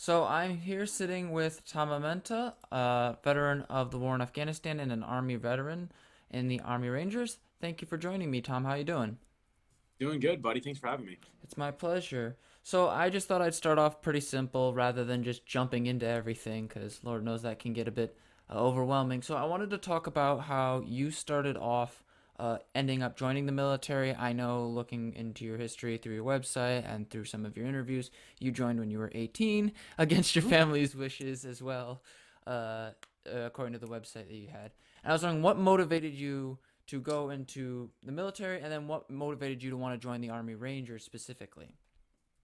So I'm here sitting with Tom Amenta, a veteran of the war in Afghanistan and an Army veteran in the Army Rangers. Thank you for joining me, Tom. How you doing? Doing good, buddy. Thanks for having me. It's my pleasure. So I just thought I'd start off pretty simple rather than just jumping into everything, because Lord knows that can get a bit overwhelming. So I wanted to talk about how you started off ending up joining the military. I know looking into your history through your website and through some of your interviews, you joined when you were 18 against your Mhm. family's wishes as well, according to the website that you had. And I was wondering what motivated you to go into the military, and then what motivated you to want to join the Army Rangers specifically?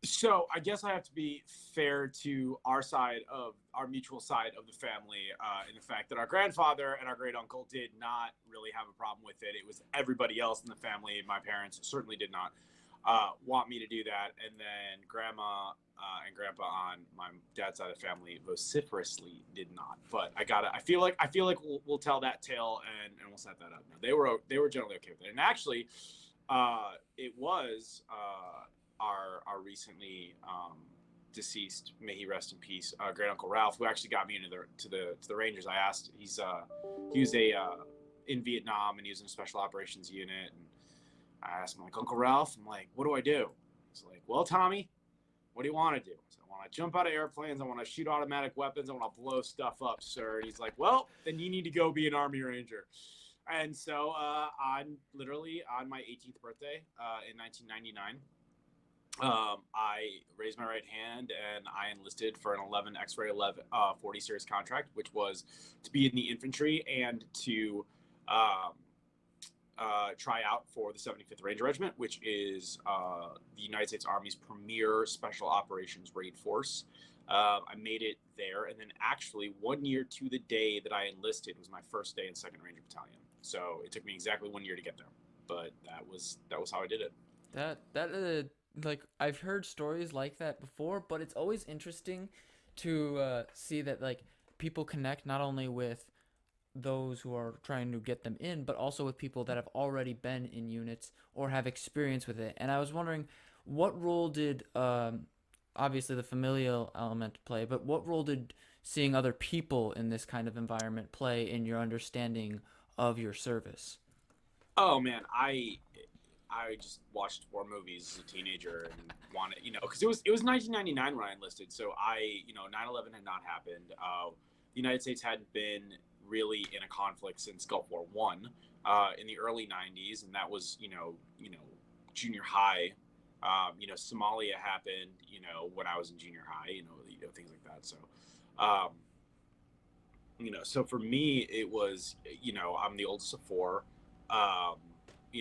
So I guess I have to be fair to our side of our mutual side of the family, in the fact that our grandfather and our great uncle did not really have a problem with it. It was everybody else in the family. My parents certainly did not want me to do that, and then grandma and grandpa on my dad's side of the family vociferously did not. But I feel like we'll tell that tale and we'll set that up. No, they were generally okay with it, and actually, it was. Our recently deceased, may he rest in peace, great uncle Ralph, who actually got me into the Rangers. I asked, he was a in Vietnam and he was in a special operations unit, and I asked him, like, Uncle Ralph, I'm like, what do I do? He's like, well, Tommy, what do you want to do? So I want to jump out of airplanes. I want to shoot automatic weapons. I want to blow stuff up, sir. And he's like, well, then you need to go be an Army Ranger. And so on literally on my 18th birthday in 1999, I raised my right hand and I enlisted for an 11 X-ray 11 40 series contract, which was to be in the infantry and to um, try out for the 75th Ranger Regiment, which is the United States Army's premier special operations raid force. I made it there, and then actually 1 year to the day that I enlisted was my first day in Second Ranger Battalion. So it took me exactly 1 year to get there, but that was how I did it. That like I've heard stories like that before, but it's always interesting to see that like people connect not only with those who are trying to get them in, but also with people that have already been in units or have experience with it. And I was wondering, what role did obviously the familial element play, but what role did seeing other people in this kind of environment play in your understanding of your service? Oh man, I just watched war movies as a teenager and wanted, because it was 1999 when I enlisted. So 9/11 had not happened. The United States hadn't been really in a conflict since Gulf War One in the early 90s, and that was junior high. Somalia happened, when I was in junior high, things like that. So, um, so for me, it was, I'm the oldest of four. Um,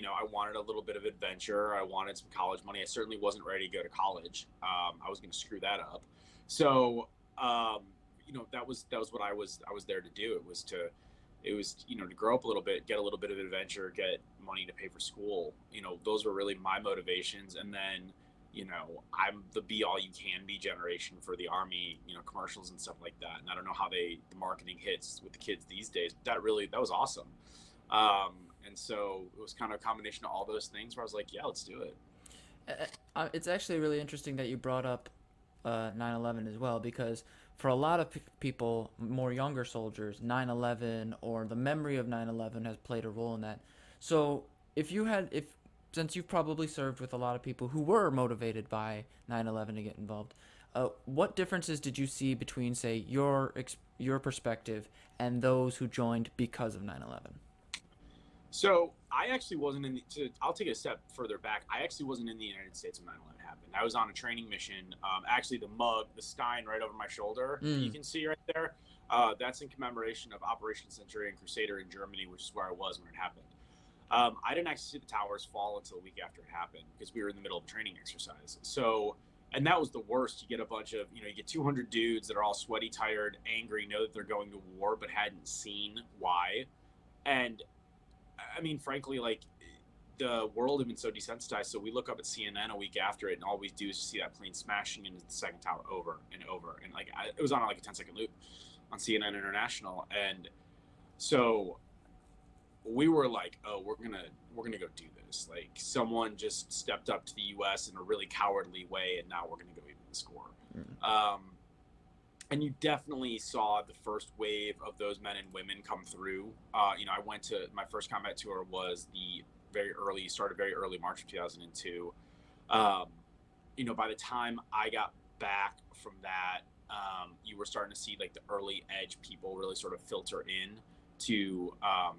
I wanted a little bit of adventure. I wanted some college money. I certainly wasn't ready to go to college. I was going to screw that up. So, that was what I was there to do. To grow up a little bit, get a little bit of adventure, get money to pay for school. Those were really my motivations. And then, I'm the be all you can be generation for the Army, commercials and stuff like that. And I don't know how the marketing hits with the kids these days, but that was awesome. Um, and so it was kind of a combination of all those things where I was like, yeah, let's do it. It's actually really interesting that you brought up 9/11 as well, because for a lot of people, more younger soldiers, 9/11 or the memory of 9/11 has played a role in that. So if since you've probably served with a lot of people who were motivated by 9/11 to get involved, what differences did you see between, say, your perspective and those who joined because of 9/11? So I actually wasn't in I'll take it a step further back. I actually wasn't in the United States when 9/11 happened. I was on a training mission. Actually, the mug, the Stein right over my shoulder that you Mm. can see right there, that's in commemoration of Operation Centurion Crusader in Germany, which is where I was when it happened. I didn't actually see the towers fall until a week after it happened because we were in the middle of a training exercise. So, and that was the worst. You get a bunch of, you get 200 dudes that are all sweaty, tired, angry, know that they're going to war, but hadn't seen why. And I mean, frankly, like, the world had been so desensitized. So we look up at CNN a week after it, and all we do is see that plane smashing into the second tower over and over. And like, it was on like a 10-second loop on CNN International. And so we were like, oh, we're gonna go do this. Like, someone just stepped up to the U.S. in a really cowardly way, and now we're gonna go even the score. Mm. Um, and you definitely saw the first wave of those men and women come through. I went to my first combat tour was the started very early March of 2002. Um, by the time I got back from that, you were starting to see like the early edge people really sort of filter in to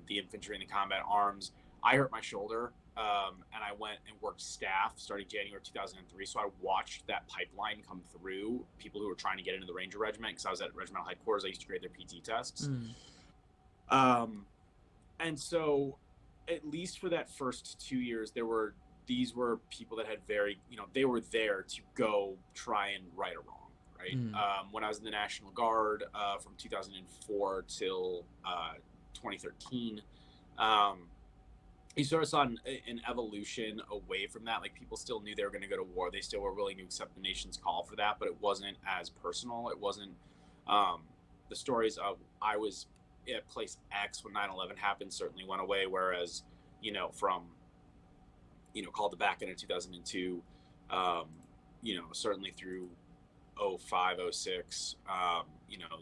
the infantry and the combat arms. I hurt my shoulder, and I went and worked staff starting January 2003. So I watched that pipeline come through, people who were trying to get into the Ranger Regiment, because I was at regimental headquarters. I used to grade their PT tests. Mm. And so, at least for that first 2 years, these were people that had they were there to go try and right a wrong, right? Mm. When I was in the National Guard from 2004 till 2013, you sort of saw an evolution away from that. Like, people still knew they were going to go to war. They still were willing to accept the nation's call for that, but it wasn't as personal. It wasn't the stories of I was at place X when 9/11 happened certainly went away. Whereas, from, called the back end of 2002, certainly through 05, 06,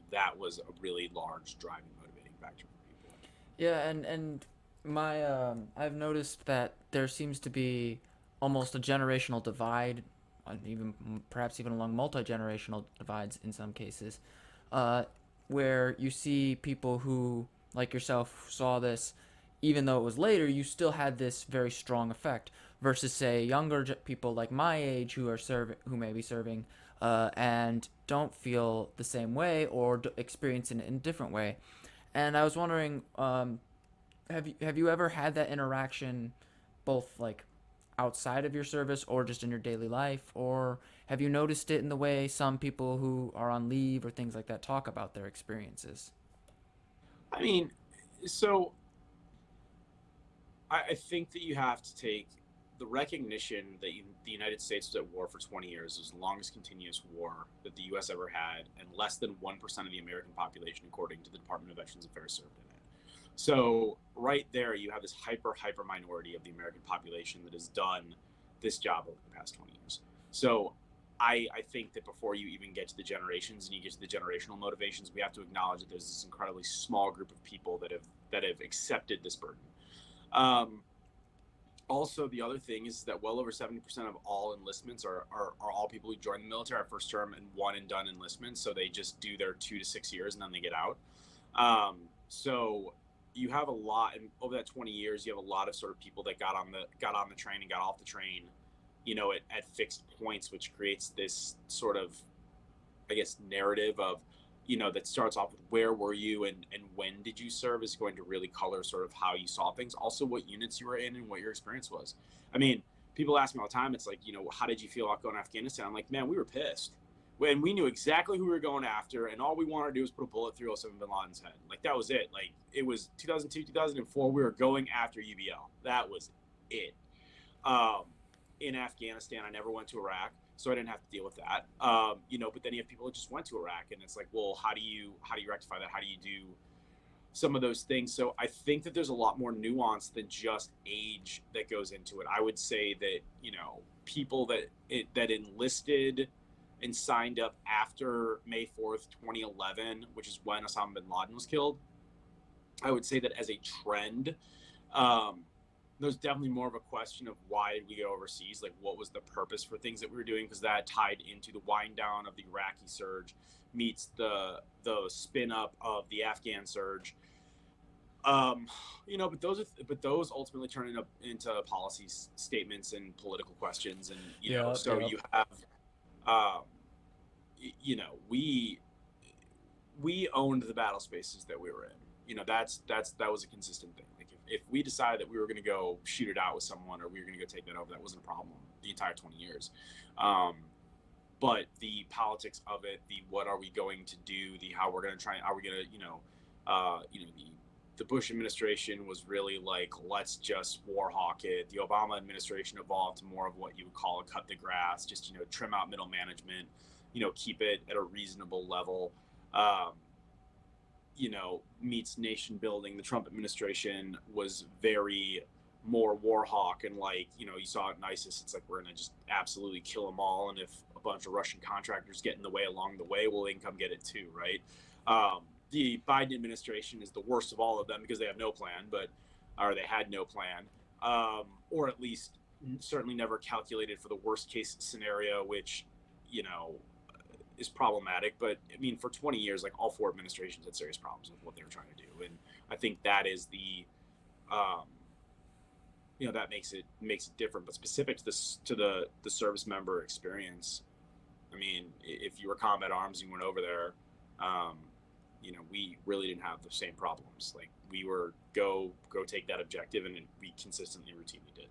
that was a really large driving motivating factor for people. Yeah, and my I've noticed that there seems to be almost a generational divide, even perhaps even along multi-generational divides in some cases, uh, where you see people who, like yourself, saw this, even though it was later, you still had this very strong effect, versus say younger people like my age who are who may be serving, and don't feel the same way or experience it in a different way. And I was wondering, have you ever had that interaction, both like outside of your service or just in your daily life, or have you noticed it in the way some people who are on leave or things like that talk about their experiences? I mean, so I think that you have to take the recognition that the United States was at war for 20 years. It was the longest continuous war that the U.S. ever had, and less than 1% of the American population, according to the Department of Veterans Affairs, served in it. So right there, you have this hyper minority of the American population that has done this job over the past 20 years. So I think that before you even get to the generations and you get to the generational motivations, we have to acknowledge that there's this incredibly small group of people that have accepted this burden. Um, Also, the other thing is that well over 70% of all enlistments are all people who join the military are first term and one and done enlistments. So they just do their 2 to 6 years and then they get out. So you have a lot, and over that 20 years, you have a lot of sort of people that got on the train and got off the train, at fixed points, which creates this sort of, I guess, narrative of, that starts off with where were you and when did you serve is going to really color sort of how you saw things. Also, what units you were in and what your experience was. I mean, people ask me all the time, it's like, how did you feel about going to Afghanistan? I'm like, man, we were pissed. When we knew exactly who we were going after, and all we wanted to do was put a bullet through Osama bin Laden's head. Like, that was it. Like, it was 2002, 2004. We were going after UBL. That was it. In Afghanistan, I never went to Iraq, so I didn't have to deal with that. But then you have people that just went to Iraq, and it's like, well, how do you rectify that? How do you do some of those things? So I think that there's a lot more nuance than just age that goes into it. I would say that people that enlisted and signed up after May 4th, 2011, which is when Osama bin Laden was killed, I would say that as a trend, there's definitely more of a question of why did we go overseas? Like, what was the purpose for things that we were doing? Because that tied into the wind down of the Iraqi surge meets the spin up of the Afghan surge. But those ultimately turn into policy statements and political questions, and Yep, so yep. you have, um, we owned the battle spaces that we were in. That was a consistent thing. Like, if we decided that we were going to go shoot it out with someone or we were going to go take that over, that wasn't a problem the entire 20 years. But the politics of it, the what are we going to do, the how we're going to try, are we going to, the Bush administration was really like, let's just war hawk it. The Obama administration evolved to more of what you would call a cut the grass, just, trim out middle management, keep it at a reasonable level. Meets nation building. The Trump administration was very more war hawk, and like, you saw it in ISIS. It's like, we're going to just absolutely kill them all. And if a bunch of Russian contractors get in the way along the way, well, they can come get it too, right? The Biden administration is the worst of all of them because they have no plan, or they had no plan, or at least certainly never calculated for the worst case scenario, which, you know, is problematic. But I mean, for 20 years, like all four administrations had serious problems with what they were trying to do, and I think that is um, that makes it different. But specific to this, to the service member experience, I mean, if you were combat arms, you went over there. Um, we really didn't have the same problems. Like we were go take that objective, and we consistently, routinely did.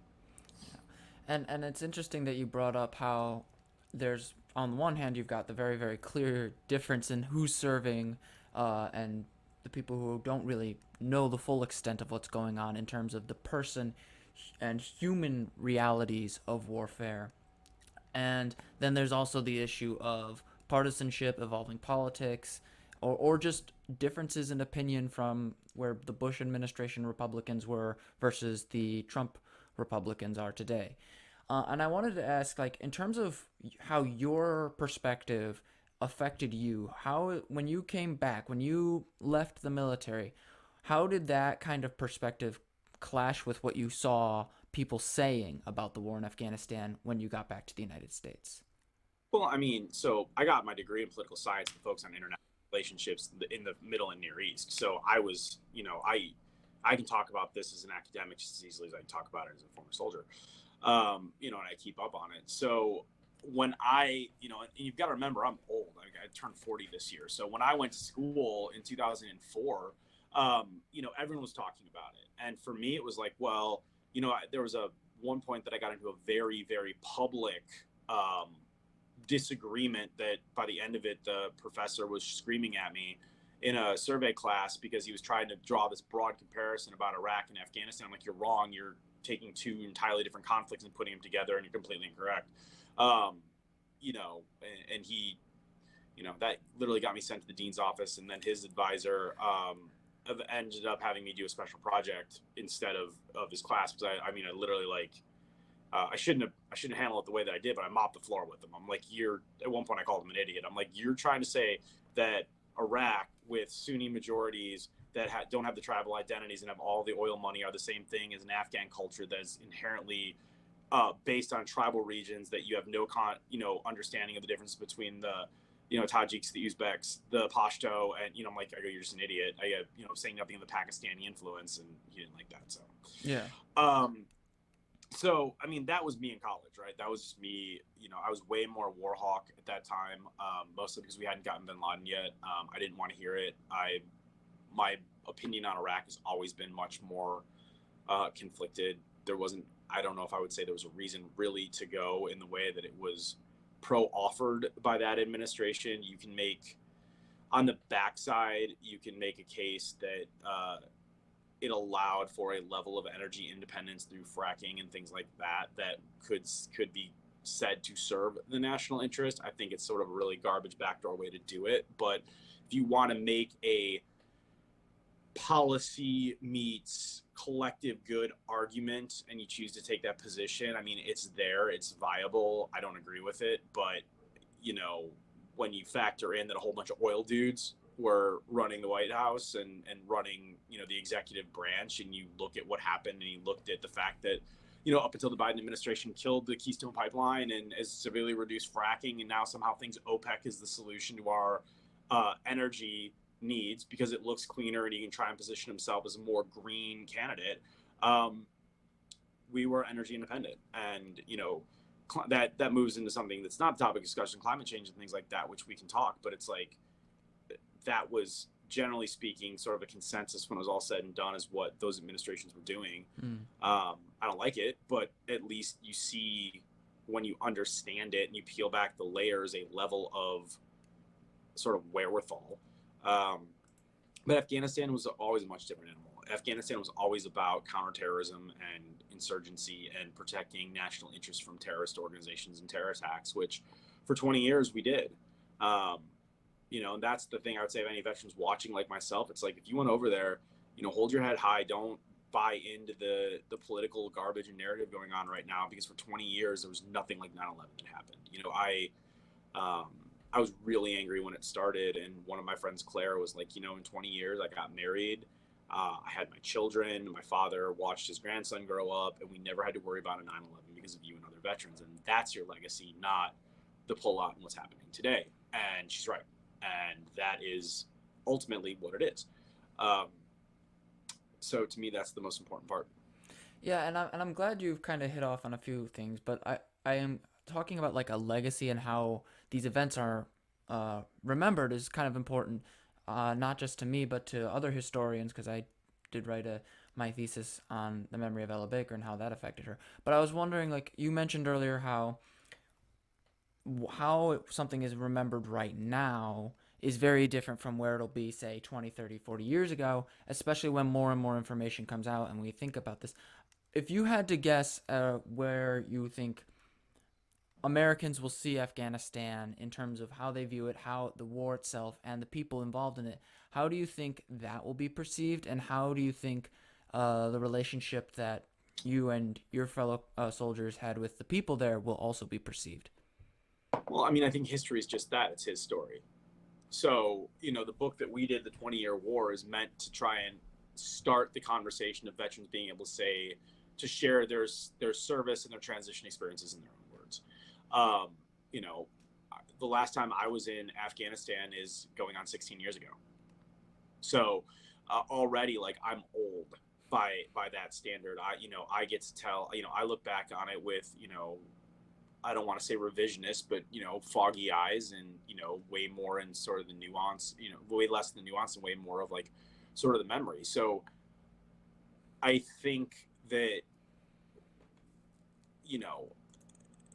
And it's interesting that you brought up how there's on the one hand you've got the very very clear difference in who's serving, and the people who don't really know the full extent of what's going on in terms of the person and human realities of warfare. And then there's also the issue of partisanship, evolving politics, or just differences in opinion from where the Bush administration Republicans were versus the Trump Republicans are today. And I wanted to ask, like, in terms of how your perspective affected you, how, when you came back, when you left the military, how did that kind of perspective clash with what you saw people saying about the war in Afghanistan when you got back to the United States? Well, I mean, so I got my degree in political science and focus on international relationships in the Middle and Near East. So I was, I can talk about this as an academic just as easily as I can talk about it as a former soldier. And I keep up on it. So when and you've got to remember, I'm old. I turned 40 this year. So when I went to school in 2004, everyone was talking about it. And for me, it was like, well, there was a one point that I got into a very, very public disagreement that by the end of it, the professor was screaming at me in a survey class because he was trying to draw this broad comparison about Iraq and Afghanistan. I'm like, you're wrong. You're taking two entirely different conflicts and putting them together, and you're completely incorrect. And he, that literally got me sent to the dean's office, and then his advisor ended up having me do a special project instead of his class, because I literally, like, I shouldn't have handled it the way that I did, but I mopped the floor with him. I'm like, at one point I called him an idiot. I'm like, you're trying to say that Iraq with Sunni majorities that don't have the tribal identities and have all the oil money are the same thing as an Afghan culture that is inherently based on tribal regions, that you have no understanding of the difference between the Tajiks, the Uzbeks, the Pashto, and I'm like, you're just an idiot. I saying nothing of the Pakistani influence, and he didn't like that. So Yeah. So I mean, that was me in college, right? That was just me. I was way more war hawk at that time, mostly because we hadn't gotten Bin Laden yet. I didn't want to hear it. My opinion on Iraq has always been much more conflicted. I don't know if I would say there was a reason really to go in the way that it was offered by that administration. You can make, on the backside, you can make a case that it allowed for a level of energy independence through fracking and things like that could be said to serve the national interest. I think it's sort of a really garbage backdoor way to do it. But if you want to make a policy meets collective good argument and you choose to take that position, I mean, it's there, it's viable. I don't agree with it, but when you factor in that a whole bunch of oil dudes were running the White House and running the executive branch, and you look at what happened, and you looked at the fact that up until the Biden administration killed the Keystone Pipeline and has severely reduced fracking, and now somehow thinks OPEC is the solution to our energy needs because it looks cleaner and he can try and position himself as a more green candidate. We were energy independent, and that moves into something that's not the topic of discussion, climate change and things like that, which we can talk, but it's like that was, generally speaking, sort of a consensus when it was all said and done, is what those administrations were doing. I don't like it, but at least you see, when you understand it and you peel back the layers, a level of sort of wherewithal. But Afghanistan was always a much different animal. Afghanistan was always about counterterrorism and insurgency and protecting national interests from terrorist organizations and terror attacks, which for 20 years we did. And that's the thing I would say of any veterans watching like myself. It's like, if you went over there, hold your head high. Don't buy into the political garbage and narrative going on right now, because for 20 years there was nothing like 9/11 that happened. Um, I was really angry when it started, and one of my friends, Claire, was like, you know, in 20 years, I got married. I had my children. My father watched his grandson grow up, and we never had to worry about a 9/11 because of you and other veterans. And that's your legacy, not the pullout and what's happening today. And she's right. And that is ultimately what it is. Um, so to me, that's the most important part. Yeah, and I'm glad you've kind of hit off on a few things, but I am talking about like a legacy and how these events are remembered is kind of important, not just to me but to other historians because I did write my thesis on the memory of Ella Baker and how that affected her. But I was wondering, like you mentioned earlier, how something is remembered right now is very different from where it'll be, say, 20, 30, 40 years ago, especially when more and more information comes out and we think about this. If you had to guess where you think Americans will see Afghanistan in terms of how they view it, how the war itself, and the people involved in it, how do you think that will be perceived, and how do you think the relationship that you and your fellow soldiers had with the people there will also be perceived? Well, I mean, I think history is just that. It's his story. So, you know, the book that we did, The 20-Year War, is meant to try and start the conversation of veterans being able to say, to share their service and their transition experiences in their own words. Um, you know, the last time I was in Afghanistan is going on 16 years ago. So already, like, I'm old by that standard. I get to tell. I look back on it with, I don't want to say revisionist, but foggy eyes, and way more in sort of the nuance, way less than the nuance and way more of like sort of the memory. So I think that you know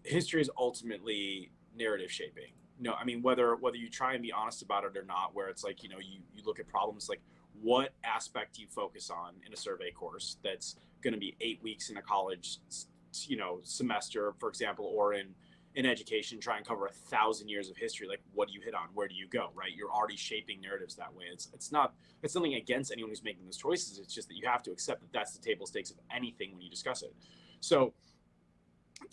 history is ultimately narrative shaping. I mean, whether you try and be honest about it or not, where it's like, you look at problems like, what aspect do you focus on in a survey course that's going to be 8 weeks in a college semester, for example, or in education, try and cover 1,000 years of history. Like, what do you hit on? Where do you go? Right? You're already shaping narratives that way. It's nothing against anyone who's making those choices. It's just that you have to accept that that's the table stakes of anything when you discuss it. So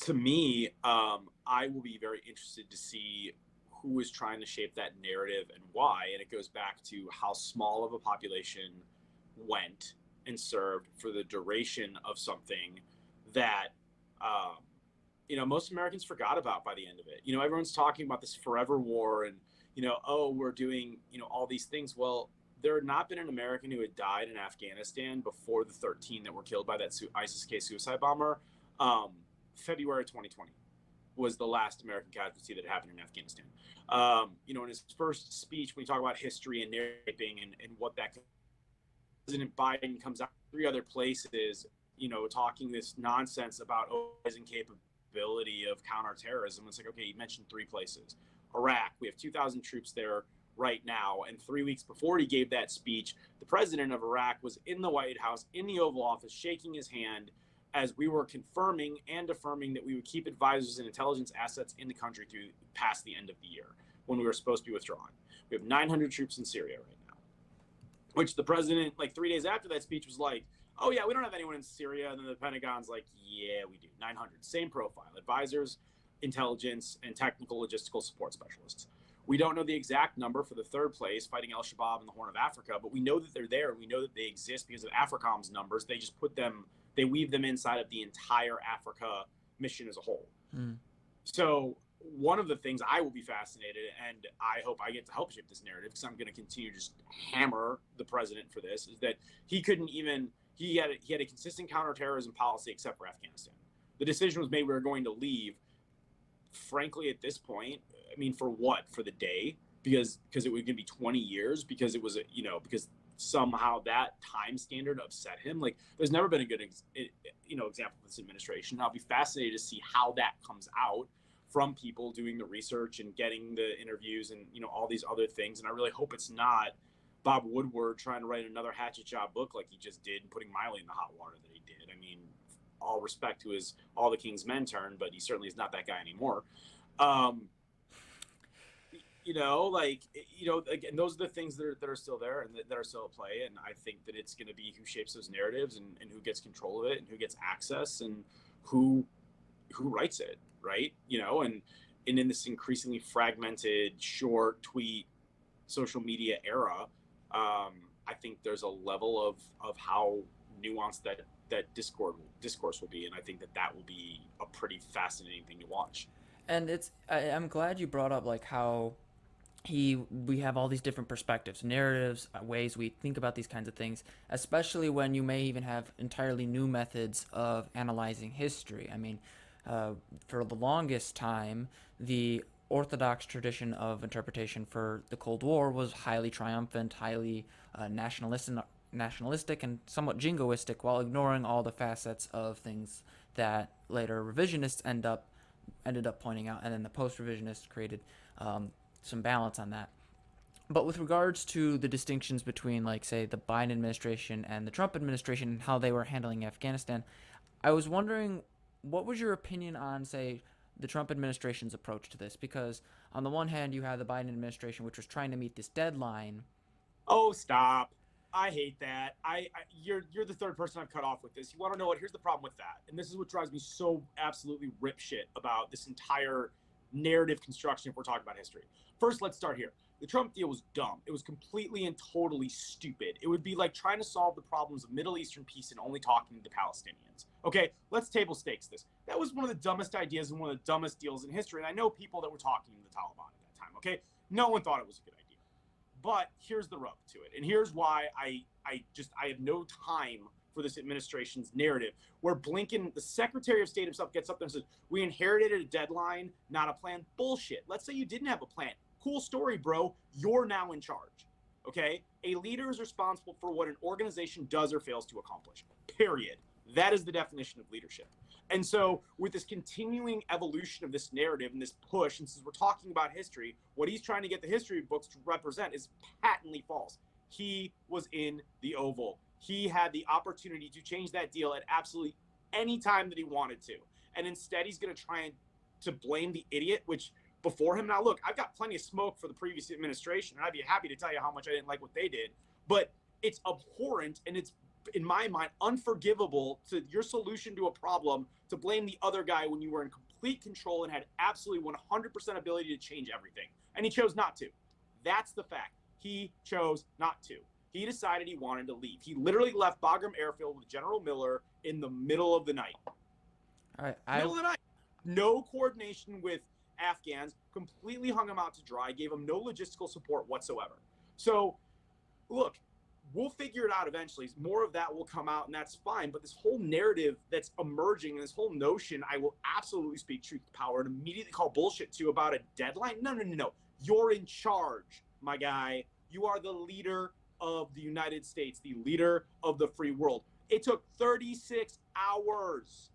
to me, I will be very interested to see who is trying to shape that narrative and why. And it goes back to how small of a population went and served for the duration of something that um, most Americans forgot about by the end of it. Everyone's talking about this forever war, and oh, we're doing all these things. Well, there had not been an American who had died in Afghanistan before the 13 that were killed by that ISIS-K suicide bomber. Um, February 2020 was the last American casualty that happened in Afghanistan. In his first speech, when we talk about history and narrating and what that, President Biden comes out 3 other places, talking this nonsense about rising capability of counterterrorism. It's like, okay, you mentioned 3 places. Iraq, we have 2,000 troops there right now. And 3 weeks before he gave that speech, the president of Iraq was in the White House, in the Oval Office, shaking his hand as we were confirming and affirming that we would keep advisors and intelligence assets in the country through past the end of the year when we were supposed to be withdrawn. We have 900 troops in Syria right now, which the president, like 3 days after that speech, was like, oh yeah, we don't have anyone in Syria. And then the Pentagon's like, yeah, we do. 900, same profile, advisors, intelligence, and technical logistical support specialists. We don't know the exact number for the third place, fighting Al-Shabaab in the Horn of Africa, but we know that they're there. We know that they exist because of AFRICOM's numbers. They weave them inside of the entire Africa mission as a whole. Mm. So one of the things I will be fascinated, and I hope I get to help shape this narrative, because I'm going to continue to just hammer the president for this, is that he had a consistent counterterrorism policy except for Afghanistan. The decision was made we were going to leave. Frankly, at this point, I mean, for what? For the day? Because it was going to be 20 years? Because it was because somehow that time standard upset him. Like, there's never been a good example of this administration. I'll be fascinated to see how that comes out from people doing the research and getting the interviews and all these other things. And I really hope it's not Bob Woodward trying to write another hatchet job book like he just did, and putting Miley in the hot water that he did. I mean, all respect to his All the King's Men turn, but he certainly is not that guy anymore. Again, those are the things that are still there and that are still at play. And I think that it's going to be who shapes those narratives, and who gets control of it, and who gets access, and who writes it, right? And and in this increasingly fragmented, short tweet, social media era, I think there's a level of how nuanced that discourse will be, and I think that will be a pretty fascinating thing to watch. And I'm glad you brought up like how we have all these different perspectives, narratives, ways we think about these kinds of things, especially when you may even have entirely new methods of analyzing history. I mean, for the longest time, the orthodox tradition of interpretation for the Cold War was highly triumphant, highly nationalistic, and somewhat jingoistic, while ignoring all the facets of things that later revisionists ended up pointing out, and then the post-revisionists created some balance on that. But with regards to the distinctions between, like, say, the Biden administration and the Trump administration and how they were handling Afghanistan, I was wondering what was your opinion on, say, the Trump administration's approach to this? Because on the one hand, you have the Biden administration, which was trying to meet this deadline. Oh, stop. I hate that. You're the third person I've cut off with this. You want to know what? Here's the problem with that. And this is what drives me so absolutely rip shit about this entire narrative construction if we're talking about history. First, let's start here. The Trump deal was dumb. It was completely and totally stupid. It would be like trying to solve the problems of Middle Eastern peace and only talking to the Palestinians. Okay, let's table stakes this. That was one of the dumbest ideas and one of the dumbest deals in history. And I know people that were talking to the Taliban at that time. Okay, no one thought it was a good idea. But here's the rub to it, and here's why I have no time for this administration's narrative, where Blinken, the Secretary of State himself, gets up there and says, we inherited a deadline, not a plan. Bullshit. Let's say you didn't have a plan. Cool story, bro. You're now in charge. Okay? A leader is responsible for what an organization does or fails to accomplish. Period. That is the definition of leadership. And so, with this continuing evolution of this narrative and this push, and since we're talking about history, what he's trying to get the history books to represent is patently false. He was in the Oval. He had the opportunity to change that deal at absolutely any time that he wanted to. And instead, he's going to try and to blame the idiot, which before him. Now, look, I've got plenty of smoke for the previous administration, and I'd be happy to tell you how much I didn't like what they did. But it's abhorrent, and it's, in my mind, unforgivable to your solution to a problem to blame the other guy when you were in complete control and had absolutely 100% ability to change everything. And he chose not to. That's the fact. He chose not to. He decided he wanted to leave. He literally left Bagram Airfield with General Miller in the middle of the night. All right, Middle of the night. No coordination with Afghans, completely hung him out to dry, gave him no logistical support whatsoever. So, look, we'll figure it out eventually. More of that will come out, and that's fine. But this whole narrative that's emerging, and this whole notion, I will absolutely speak truth to power and immediately call bullshit to about a deadline. No. You're in charge, my guy. You are the leader of the United States, the leader of the free world. It took 36 hours.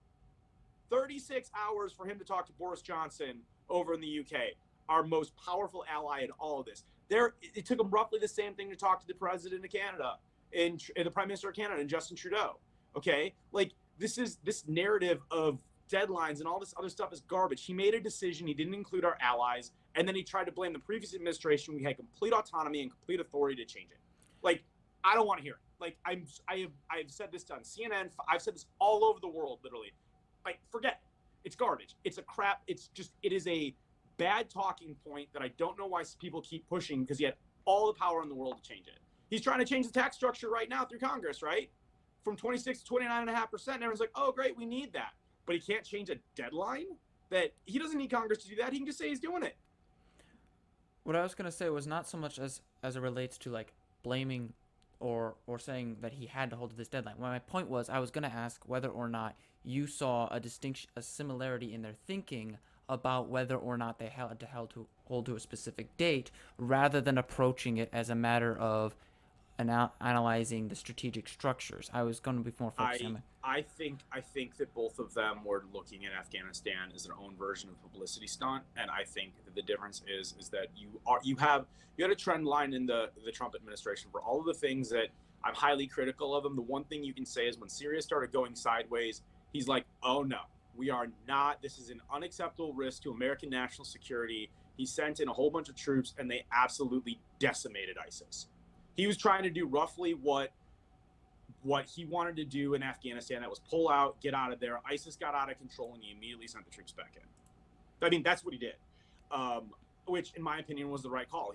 36 hours for him to talk to Boris Johnson over in the UK, our most powerful ally in all of this. It took him roughly the same thing to talk to the president of Canada and the prime minister of Canada and Justin Trudeau. Okay, like this narrative of deadlines and all this other stuff is garbage. He made a decision. He didn't include our allies, and then he tried to blame the previous administration. We had complete autonomy and complete authority to change it. Like, I don't want to hear it. Like, I've said this on CNN. I've said this all over the world, literally. Like, forget it. It's garbage. It's a crap. It is a bad talking point that I don't know why people keep pushing, because he had all the power in the world to change it. He's trying to change the tax structure right now through Congress, right? From 26 to 29.5%. And everyone's like, oh, great, we need that. But he can't change a deadline? That he doesn't need Congress to do that. He can just say he's doing it. What I was gonna say was not so much as it relates to like blaming or saying that he had to hold to this deadline. Well, my point was I was gonna ask whether or not you saw a similarity in their thinking about whether or not they had to hold to a specific date, rather than approaching it as a matter of analyzing the strategic structures. I was going to be more focused on. I think that both of them were looking at Afghanistan as their own version of publicity stunt, and I think that the difference is that you had a trend line in the Trump administration for all of the things that I'm highly critical of him. The one thing you can say is when Syria started going sideways, he's like, oh no, we are not. This is an unacceptable risk to American national security. He sent in a whole bunch of troops, and they absolutely decimated ISIS. He was trying to do roughly what he wanted to do in Afghanistan. That was pull out, get out of there. ISIS got out of control, and he immediately sent the troops back in. I mean, that's what he did. which in my opinion was the right call.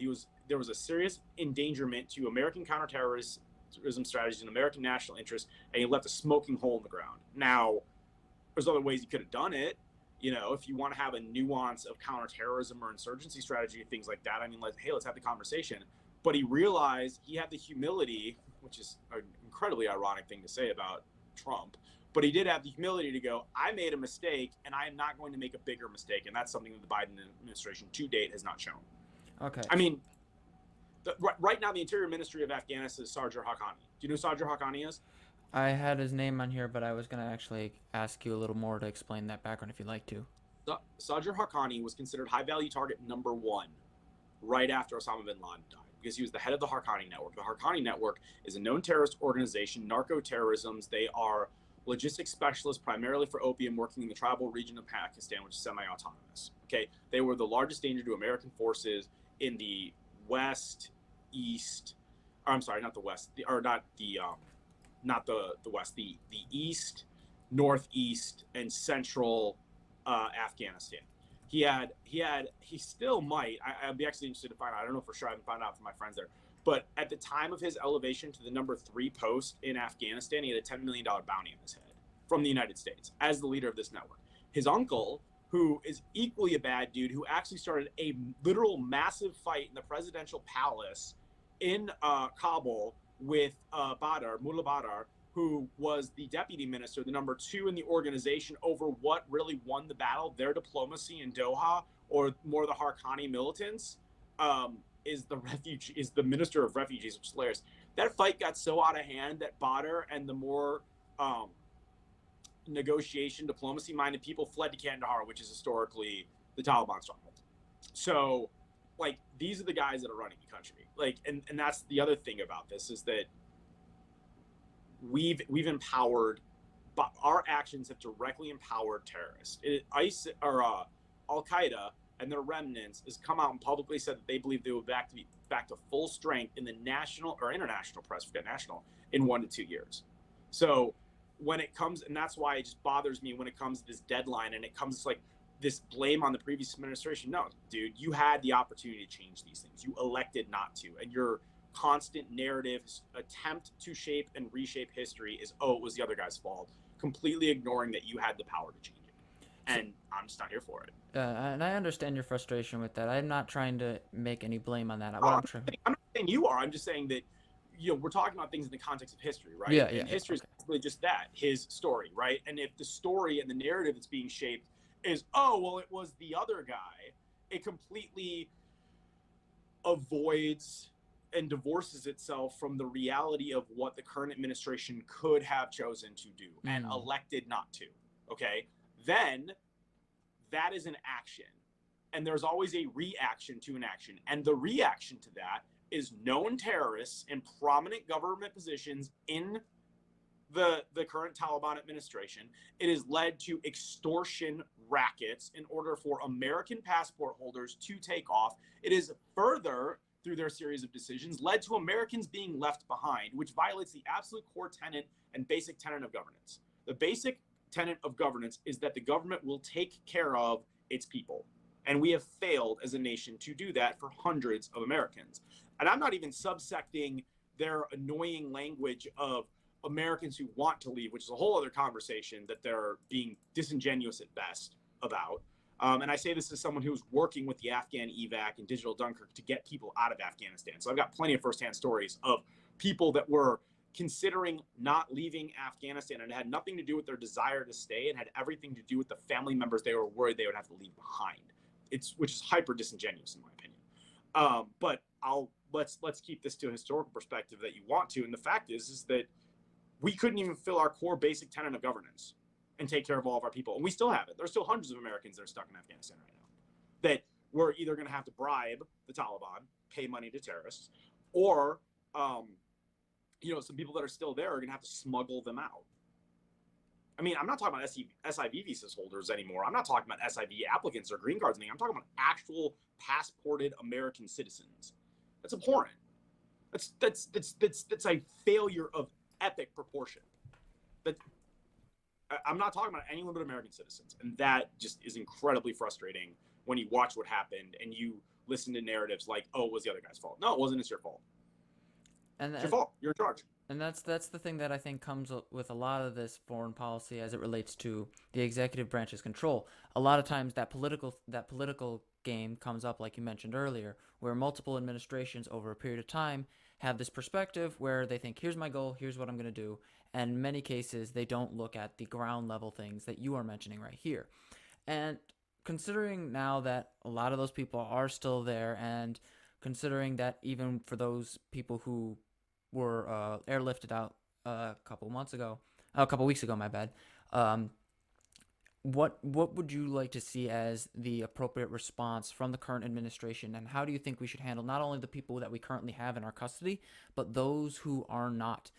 There was a serious endangerment to American counterterrorism strategies and American national interests, and he left a smoking hole in the ground. Now, there's other ways he could have done it. You know, if you want to have a nuance of counterterrorism or insurgency strategy, things like that. I mean, like, hey, let's have the conversation. But he realized he had the humility, which is an incredibly ironic thing to say about Trump. But he did have the humility to go, I made a mistake, and I am not going to make a bigger mistake. And that's something that the Biden administration to date has not shown. Okay. I mean, right now, the Interior Ministry of Afghanistan is Sarjar Haqqani. Do you know who Sarjar Haqqani is? I had his name on here, but I was gonna actually ask you a little more to explain that background if you'd like to. Sarjar Haqqani was considered high value target number one right after Osama bin Laden died, because he was the head of the Haqqani Network. The Haqqani Network is a known terrorist organization, narco-terrorisms. They are logistics specialists primarily for opium, working in the tribal region of Pakistan, which is semi-autonomous. Okay, they were the largest danger to American forces in the west, east. Or I'm sorry, not the west, not the west, the east, northeast, and central Afghanistan. He still might. I'd be actually interested to find out. I don't know for sure. I haven't found out from my friends there. But at the time of his elevation to the number 3 post in Afghanistan, he had a $10 million bounty on his head from the United States as the leader of this network. His uncle, who is equally a bad dude, who actually started a literal massive fight in the presidential palace in Kabul with Mullah Badr, who was the deputy minister, the number 2 in the organization over what really won the battle, their diplomacy in Doha, or more the Haqqani militants, is the minister of refugees, which is hilarious. That fight got so out of hand that Badr and the more negotiation, diplomacy-minded people fled to Kandahar, which is historically the Taliban stronghold. So, like, these are the guys that are running the country. Like, and that's the other thing about this, is that we've empowered, but our actions have directly empowered terrorists. ISIS or Al Qaeda and their remnants has come out and publicly said that they believe they will be back to full strength in the national or international press, forget national, in 1 to 2 years. So when it comes, and that's why it just bothers me when it comes to this deadline and it comes like this blame on the previous administration. No, dude, you had the opportunity to change these things. You elected not to, and your constant narrative attempt to shape and reshape history is, oh, it was the other guy's fault, completely ignoring that you had the power to change it. And I'm just not here for it. And I understand your frustration with that. I'm not trying to make any blame on that. I'm not saying you are. I'm just saying that, you know, we're talking about things in the context of history, right? Yeah, and history is really just that, his story, right? And if the story and the narrative that's being shaped is, oh, well, it was the other guy, it completely avoids and divorces itself from the reality of what the current administration could have chosen to do and elected not to. Okay, then that is an action, and there's always a reaction to an action, and the reaction to that is known terrorists in prominent government positions in the current Taliban administration. It has led to extortion rackets in order for American passport holders to take off. It is further, through their series of decisions, led to Americans being left behind, which violates the absolute core tenet and basic tenet of governance. The basic tenet of governance is that the government will take care of its people. And we have failed as a nation to do that for hundreds of Americans. And I'm not even subsecting their annoying language of Americans who want to leave, which is a whole other conversation that they're being disingenuous at best about. And I say this as someone who's working with the Afghan evac and Digital Dunkirk to get people out of Afghanistan. So I've got plenty of firsthand stories of people that were considering not leaving Afghanistan, and it had nothing to do with their desire to stay. It had everything to do with the family members they were worried they would have to leave behind. Which is hyper disingenuous in my opinion. But let's keep this to a historical perspective that you want to. And the fact is that we couldn't even fill our core basic tenet of governance and take care of all of our people. And we still have it. There's still hundreds of Americans that are stuck in Afghanistan right now that we're either going to have to bribe the Taliban, pay money to terrorists, or, some people that are still there are going to have to smuggle them out. I mean, I'm not talking about SIV visas holders anymore. I'm not talking about SIV applicants or green cards. I'm talking about actual passported American citizens. That's abhorrent. That's a failure of epic proportion. That I'm not talking about anyone but American citizens, and that just is incredibly frustrating when you watch what happened and you listen to narratives like, oh, it was the other guy's fault. No, it wasn't. It's your fault. And It's your fault. You're in charge. and that's the thing that I think comes with a lot of this foreign policy as it relates to the executive branch's control. A lot of times that political game comes up, like you mentioned earlier, where multiple administrations over a period of time have this perspective where they think, here's my goal, here's what I'm going to do, and in many cases they don't look at the ground level things that you are mentioning right here. And considering now that a lot of those people are still there, and considering that even for those people who were airlifted out a couple weeks ago, my bad. Um, what would you like to see as the appropriate response from the current administration, and how do you think we should handle not only the people that we currently have in our custody, but those who are not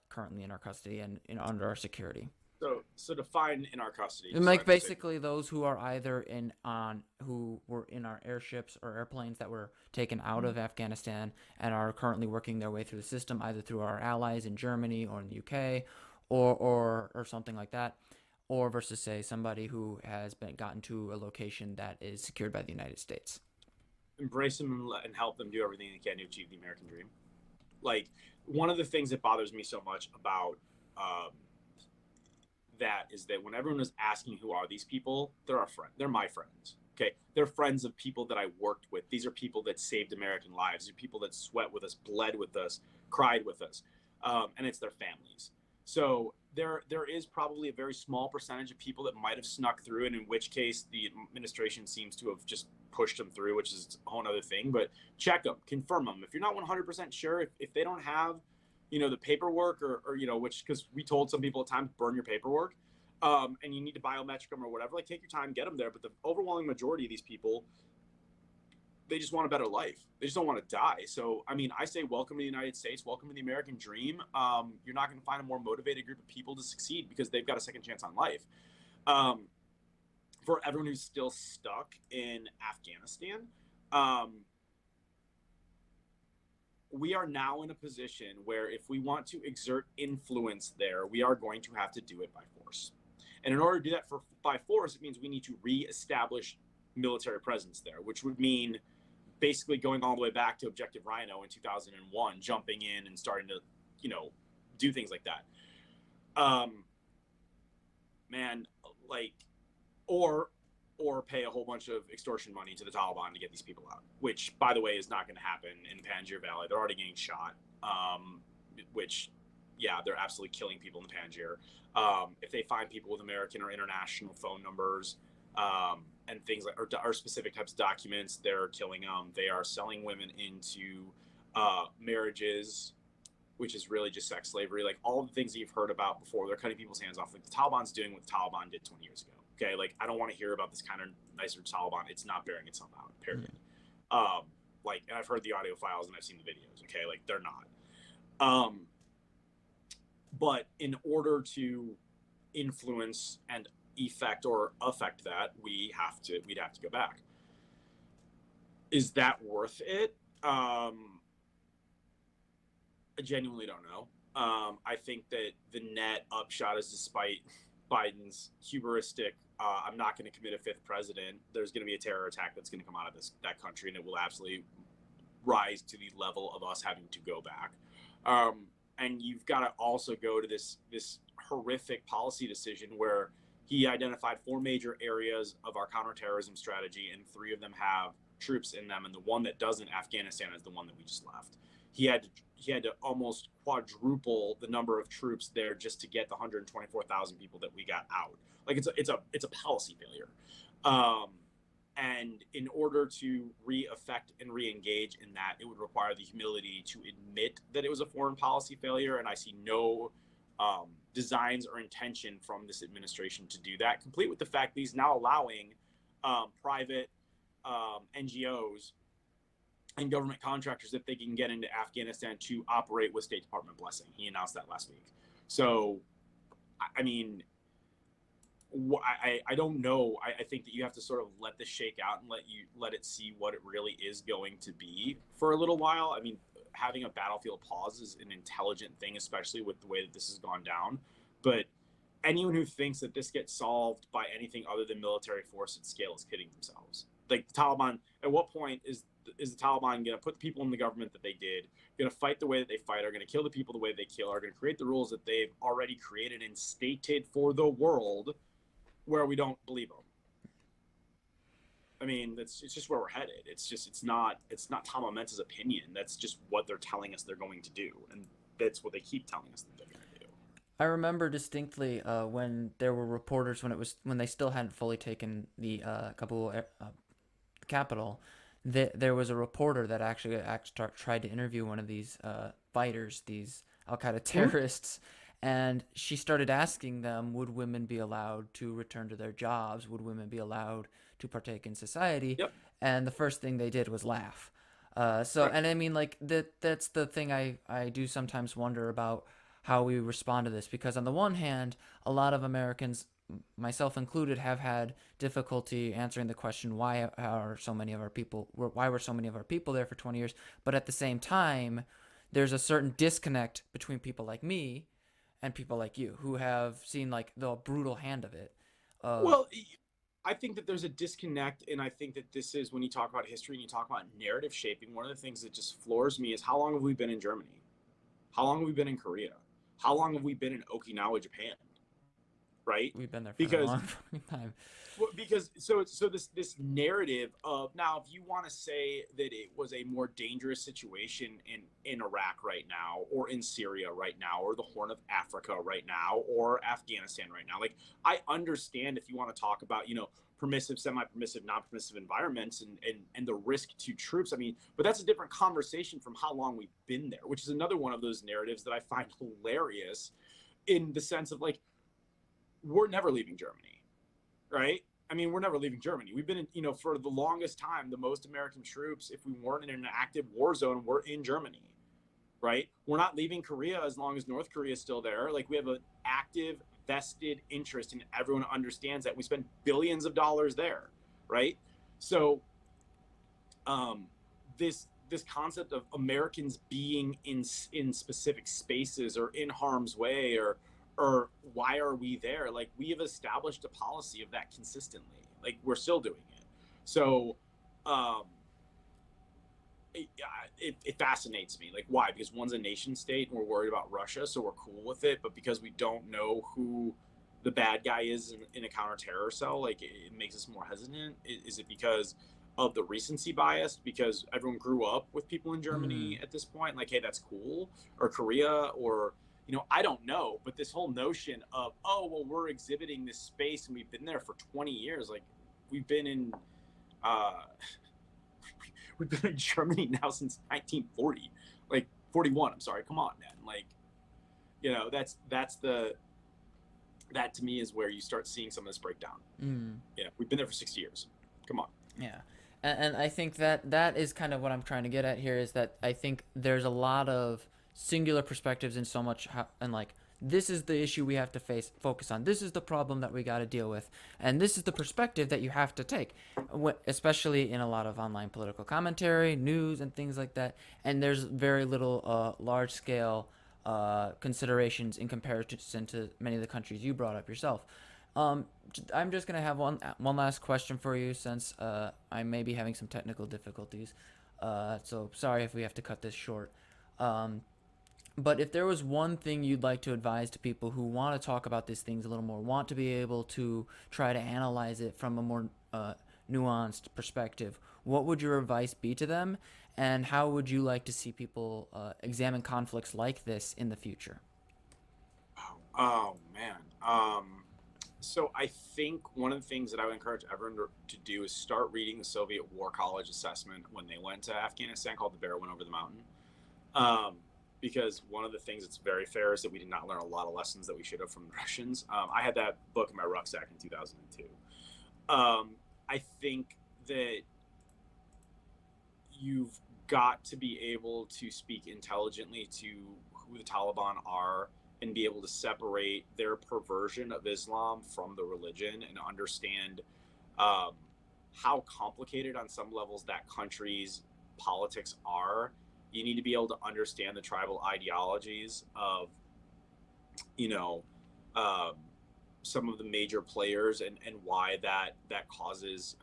currently in our custody and under our security? So define in our custody. And So I like understand. basically those who are either in on who were in our airships or airplanes that were taken out of Afghanistan and are currently working their way through the system, either through our allies in Germany or in the UK, or something like that, or versus say somebody who has been gotten to a location that is secured by the United States. Embrace them and help them do everything they can to achieve the American dream. Like, one of the things that bothers me so much about that is that when everyone is asking who are these people, they're our friend. They're my friends. Okay, they're friends of people that I worked with. These are people that saved American lives. These are people that sweat with us, bled with us, cried with us, and it's their families. So there is probably a very small percentage of people that might have snuck through, and in which case the administration seems to have just pushed them through, which is a whole other thing. But check them, confirm them. If you're not 100% sure, if they don't have the paperwork or which, because we told some people at times, burn your paperwork, and you need to biometric them or whatever, like, take your time, get them there. But the overwhelming majority of these people, they just want a better life. They just don't want to die. So, I mean, I say welcome to the United States, welcome to the American dream. You're not going to find a more motivated group of people to succeed because they've got a second chance on life. Um, for everyone who's still stuck in Afghanistan, we are now in a position where if we want to exert influence there, we are going to have to do it by force. And in order to do that by force, it means we need to reestablish military presence there, which would mean basically going all the way back to Objective Rhino in 2001, jumping in and starting to, do things like that. Man, like, or pay a whole bunch of extortion money to the Taliban to get these people out, which, by the way, is not going to happen in Panjshir Valley. They're already getting shot, which, yeah, they're absolutely killing people in the Panjshir. If they find people with American or international phone numbers and things like, or specific types of documents, they're killing them. They are selling women into marriages, which is really just sex slavery. Like, all the things that you've heard about before, they're cutting people's hands off. Like, the Taliban's doing what the Taliban did 20 years ago. Okay, like, I don't want to hear about this kind of nicer Taliban. It's not bearing itself out, period. Like, and I've heard the audio files and I've seen the videos. Okay, like, they're not. But in order to influence and affect that, we'd have to go back. Is that worth it? I genuinely don't know. I think that the net upshot is, despite Biden's hubristic, I'm not going to commit a fifth president, there's going to be a terror attack that's going to come out of that country, and it will absolutely rise to the level of us having to go back. And you've got to also go to this horrific policy decision where he identified 4 major areas of our counterterrorism strategy, and 3 of them have troops in them, and the one that doesn't, Afghanistan, is the one that we just left. He had to almost quadruple the number of troops there just to get the 124,000 people that we got out. Like, it's a policy failure. And in order to re-affect and re-engage in that, it would require the humility to admit that it was a foreign policy failure. And I see no designs or intention from this administration to do that, complete with the fact that he's now allowing private NGOs and government contractors, if they can get into Afghanistan, to operate with State Department blessing. He announced that last week. So, I mean, I don't know. I think that you have to sort of let this shake out and let it see what it really is going to be for a little while. I mean, having a battlefield pause is an intelligent thing, especially with the way that this has gone down. But anyone who thinks that this gets solved by anything other than military force at scale is kidding themselves. Like the Taliban, at what point is the Taliban going to put the people in the government that they did, going to fight the way that they fight, are going to kill the people the way they kill, are going to create the rules that they've already created and stated for the world, where we don't believe them? I mean, it's just where we're headed. It's not Tom Amenta's opinion. That's just what they're telling us they're going to do, and that's what they keep telling us that they're going to do. I remember distinctly when there were reporters when they still hadn't fully taken the Kabul capital. There was a reporter that actually tried to interview one of these fighters, these Al Qaeda terrorists, and she started asking them, would women be allowed to return to their jobs? Would women be allowed to partake in society? Yep. And the first thing they did was laugh. Right. And I mean, like that's the thing I do sometimes wonder about how we respond to this, because on the one hand, a lot of Americans, myself included, have had difficulty answering the question, why were so many of our people there for 20 years? But at the same time, there's a certain disconnect between people like me and people like you who have seen like the brutal hand of it. Of Well, I think that there's a disconnect, and I think that this is, when you talk about history and you talk about narrative shaping, one of the things that just floors me is, how long have we been in Germany? How long have we been in Korea? How long have we been in Okinawa, Japan? Right? we've been there for a Because long time. so this narrative of, now, if you want to say that it was a more dangerous situation in Iraq right now, or in Syria right now, or the Horn of Africa right now, or Afghanistan right now, like, I understand if you want to talk about, permissive, semi-permissive, non-permissive environments, and the risk to troops. I mean, but that's a different conversation from how long we've been there, which is another one of those narratives that I find hilarious, in the sense of, like, we're never leaving Germany, right? I mean, we're never leaving Germany. We've been in, for the longest time, the most American troops, if we weren't in an active war zone, were in Germany, right? We're not leaving Korea as long as North Korea is still there. Like, we have an active, vested interest, and everyone understands that. We spend billions of dollars there, right? So, this concept of Americans being in specific spaces, or in harm's way, or why are we there? Like, we have established a policy of that consistently. Like, we're still doing it. So, um, it fascinates me. Like, why? Because one's a nation state and we're worried about Russia, so we're cool with it. But because we don't know who the bad guy is in a counterterror cell, like, it makes us more hesitant. Is it because of the recency bias? Because everyone grew up with people in Mm. Germany at this point, like, hey, that's cool, or Korea, or I don't know. But this whole notion of, oh, well, we're exhibiting this space and we've been there for 20 years. Like, we've been in uh, we've been in Germany now since 1940, like 41. I'm sorry. Come on, man. Like, that to me is where you start seeing some of this breakdown. Mm. Yeah, we've been there for 60 years. Come on. Yeah. And I think that is kind of what I'm trying to get at here, is that I think there's a lot of singular perspectives in so much, and like, this is the issue we have to focus on. This is the problem that we got to deal with. And this is the perspective that you have to take, especially in a lot of online political commentary, news, and things like that. And there's very little large scale considerations in comparison to many of the countries you brought up yourself. Um, I'm just gonna have one last question for you, since I may be having some technical difficulties. So sorry if we have to cut this short. Um, but if there was one thing you'd like to advise to people who want to talk about these things a little more, want to be able to try to analyze it from a more nuanced perspective, what would your advice be to them? And how would you like to see people examine conflicts like this in the future? Oh man. So I think one of the things that I would encourage everyone to do is start reading the Soviet War College assessment when they went to Afghanistan, called "The Bear Went Over the Mountain." Um, because one of the things that's very fair is that we did not learn a lot of lessons that we should have from the Russians. I had that book in my rucksack in 2002. I think that you've got to be able to speak intelligently to who the Taliban are, and be able to separate their perversion of Islam from the religion, and understand um, how complicated on some levels that country's politics are. You need to be able to understand the tribal ideologies of, you know, um, some of the major players and why that causes,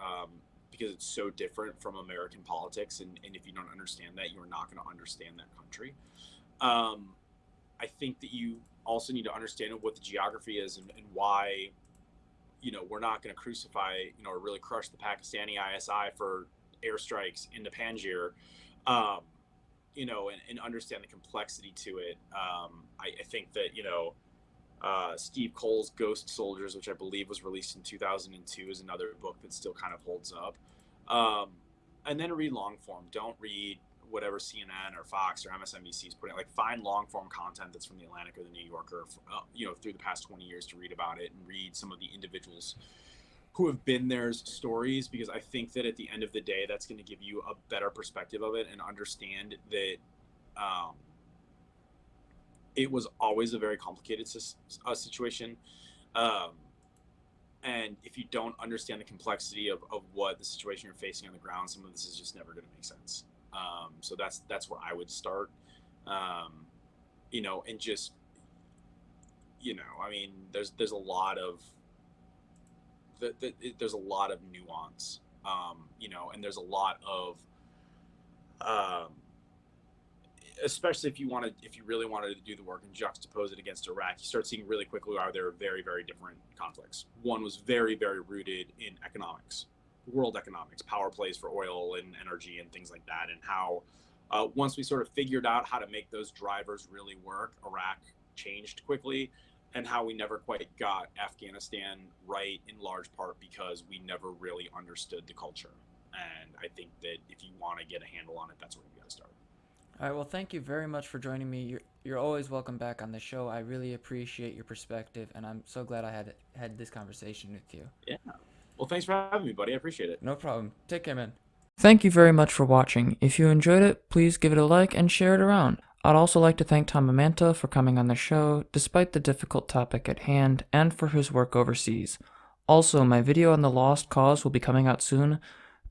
because it's so different from American politics, and if you don't understand that, you're not going to understand that country. I think that you also need to understand what the geography is, and why, we're not going to crucify, or really crush the Pakistani ISI for airstrikes into Panjshir, and understand the complexity to it. I think that, Steve Cole's Ghost Soldiers, which I believe was released in 2002, is another book that still kind of holds up. And then read long form. Don't read whatever CNN or Fox or MSNBC is putting. Like, find long form content that's from the Atlantic or the New Yorker, through the past 20 years to read about it, and read some of the individuals who have been there's stories, because I think that at the end of the day, that's going to give you a better perspective of it, and understand that it was always a very complicated situation. And if you don't understand the complexity of what the situation you're facing on the ground, some of this is just never going to make sense. So that's where I would start. And just, I mean, there's a lot of there's a lot of nuance, and there's a lot of, especially if you really wanted to do the work and juxtapose it against Iraq, you start seeing really quickly how they're very, very different conflicts. One was very, very rooted in economics, world economics, power plays for oil and energy and things like that, and how once we sort of figured out how to make those drivers really work, Iraq changed quickly, and how we never quite got Afghanistan right, in large part because we never really understood the culture. And I think that if you want to get a handle on it, that's where you got to start. All right, well, thank you very much for joining me. You're always welcome back on the show. I really appreciate your perspective, and I'm so glad I had this conversation with you. Yeah. Well, thanks for having me, buddy. I appreciate it. No problem. Take care, man. Thank you very much for watching. If you enjoyed it, please give it a like and share it around. I'd also like to thank Tom Amenta for coming on the show, despite the difficult topic at hand, and for his work overseas. Also, my video on the Lost Cause will be coming out soon,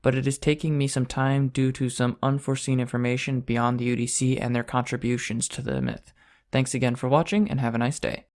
but it is taking me some time due to some unforeseen information beyond the UDC and their contributions to the myth. Thanks again for watching, and have a nice day.